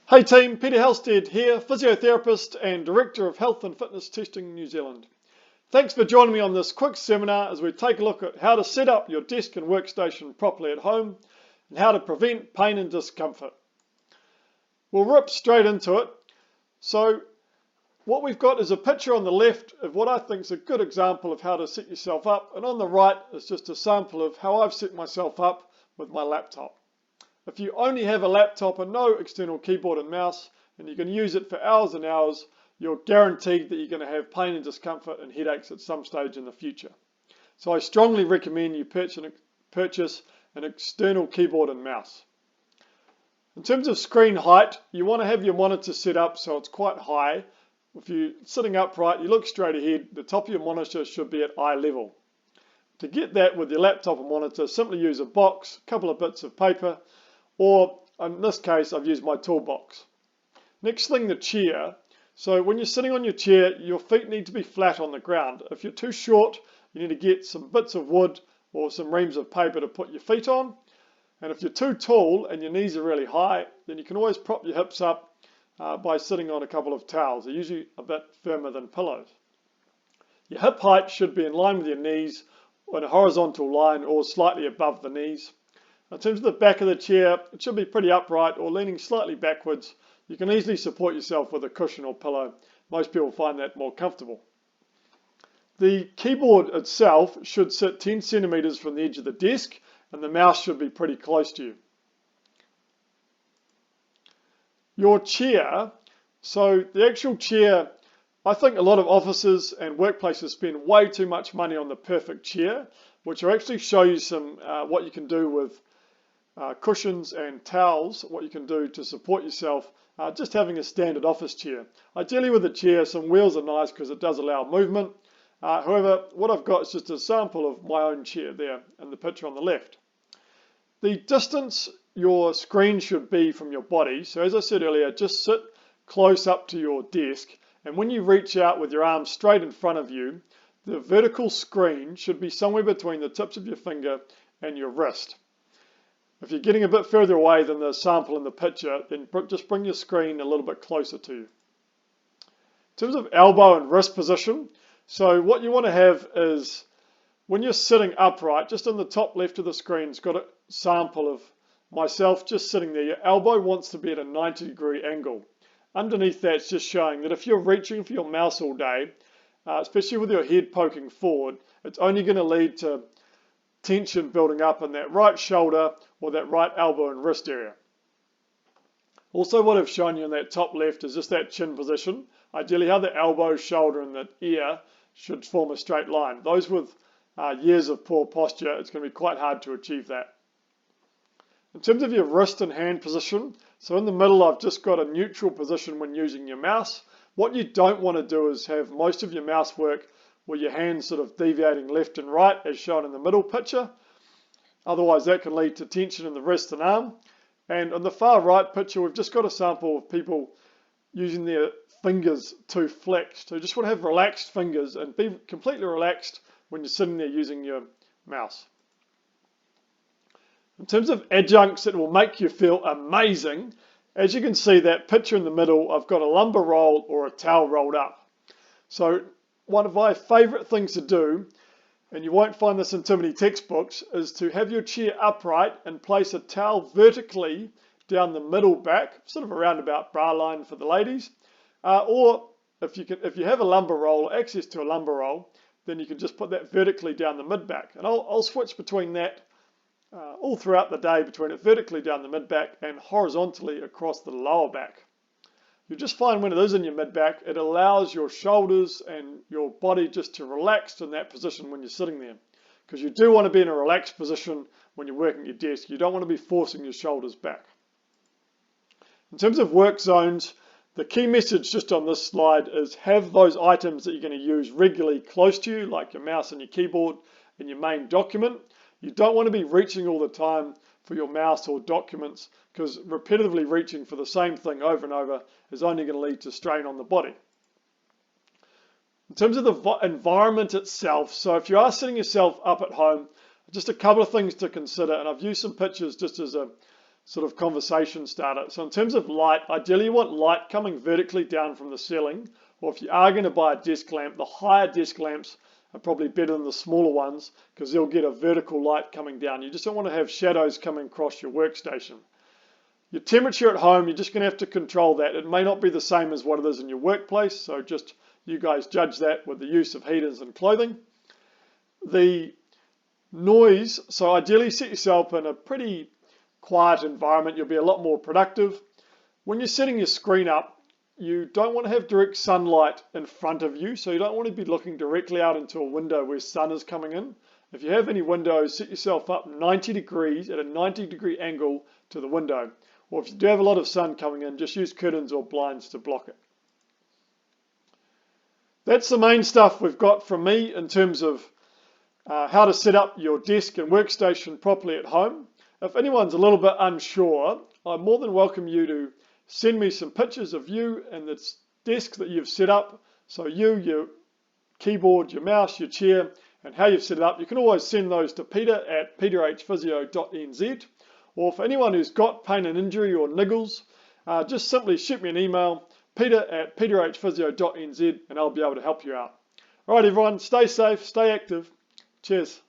Hey team, Peter Halstead here, physiotherapist and Director of Health and Fitness Testing New Zealand. Thanks for joining me on this quick seminar as we take a look at how to set up your desk and workstation properly at home and how to prevent pain and discomfort. We'll rip straight into it. So what we've got is a picture on the left of what I think is a good example of how to set yourself up, and on the right is just a sample of how I've set myself up with my laptop. If you only have a laptop and no external keyboard and mouse, and you can use it for hours and hours, you're guaranteed that you're going to have pain and discomfort and headaches at some stage in the future. So I strongly recommend you purchase an external keyboard and mouse. In terms of screen height, you want to have your monitor set up so it's quite high. If you're sitting upright, you look straight ahead, the top of your monitor should be at eye level. To get that with your laptop and monitor, simply use a box, a couple of bits of paper, or in this case, I've used my toolbox. Next thing, the chair. So when you're sitting on your chair, your feet need to be flat on the ground. If you're too short, you need to get some bits of wood or some reams of paper to put your feet on. And if you're too tall and your knees are really high, then you can always prop your hips up by sitting on a couple of towels. They're usually a bit firmer than pillows. Your hip height should be in line with your knees on a horizontal line or slightly above the knees. In terms of the back of the chair, it should be pretty upright or leaning slightly backwards. You can easily support yourself with a cushion or pillow. Most people find that more comfortable. The keyboard itself should sit 10 centimeters from the edge of the desk, and the mouse should be pretty close to you. Your chair, so the actual chair, I think a lot of offices and workplaces spend way too much money on the perfect chair, which will actually show you some what you can do with cushions and towels, what you can do to support yourself, just having a standard office chair. Ideally with a chair, some wheels are nice because it does allow movement. However, what I've got is just a sample of my own chair there in the picture on the left. The distance your screen should be from your body, so as I said earlier, just sit close up to your desk, and when you reach out with your arms straight in front of you, the vertical screen should be somewhere between the tips of your finger and your wrist. If you're getting a bit further away than the sample in the picture, then just bring your screen a little bit closer to you. In terms of elbow and wrist position, so what you want to have is when you're sitting upright, just in the top left of the screen, it's got a sample of myself just sitting there. Your elbow wants to be at a 90-degree angle. Underneath that, it's just showing that if you're reaching for your mouse all day, especially with your head poking forward, it's only going to lead to tension building up in that right shoulder or that right elbow and wrist area. Also, what I've shown you in that top left is just that chin position. Ideally, how the elbow, shoulder, and the ear should form a straight line. Those with years of poor posture, it's going to be quite hard to achieve that. In terms of your wrist and hand position, so in the middle, I've just got a neutral position when using your mouse. What you don't want to do is have most of your mouse work with your hands sort of deviating left and right as shown in the middle picture. Otherwise that can lead to tension in the wrist and arm. And on the far right picture we've just got a sample of people using their fingers too flexed. So you just want to have relaxed fingers and be completely relaxed when you're sitting there using your mouse. In terms of adjuncts that will make you feel amazing, as you can see that picture in the middle, I've got a lumbar roll or a towel rolled up. So one of my favourite things to do, and you won't find this in too many textbooks, is to have your chair upright and place a towel vertically down the middle back, sort of a roundabout bra line for the ladies. Or if you have a lumbar roll, or access to a lumbar roll, then you can just put that vertically down the mid back. And I'll switch between that all throughout the day, between it vertically down the mid back and horizontally across the lower back. You'll just find when it is in your mid-back, it allows your shoulders and your body just to relax in that position when you're sitting there. Because you do want to be in a relaxed position when you're working at your desk. You don't want to be forcing your shoulders back. In terms of work zones, the key message just on this slide is have those items that you're going to use regularly close to you, like your mouse and your keyboard and your main document. You don't want to be reaching all the time for your mouse or documents, because repetitively reaching for the same thing over and over is only going to lead to strain on the body. In terms of the environment itself, so if you are setting yourself up at home, just a couple of things to consider, and I've used some pictures just as a sort of conversation starter. So in terms of light, ideally you want light coming vertically down from the ceiling, or if you are going to buy a desk lamp, the higher desk lamps are probably better than the smaller ones because they'll get a vertical light coming down. You just don't want to have shadows coming across your workstation. Your temperature at home, you're just going to have to control that. It may not be the same as what it is in your workplace, so just you guys judge that with the use of heaters and clothing. The noise, so ideally set yourself in a pretty quiet environment. You'll be a lot more productive. When you're setting your screen up, you don't want to have direct sunlight in front of you, so you don't want to be looking directly out into a window where sun is coming in. If you have any windows, set yourself up 90 degrees at a 90-degree angle to the window. Or if you do have a lot of sun coming in, just use curtains or blinds to block it. That's the main stuff we've got from me in terms of how to set up your desk and workstation properly at home. If anyone's a little bit unsure, I more than welcome you to send me some pictures of you and the desk that you've set up. So you, your keyboard, your mouse, your chair, and how you've set it up. You can always send those to peter@peterhphysio.nz. Or for anyone who's got pain and injury or niggles, just simply shoot me an email, peter@peterhphysio.nz, and I'll be able to help you out. All right, everyone, stay safe, stay active. Cheers.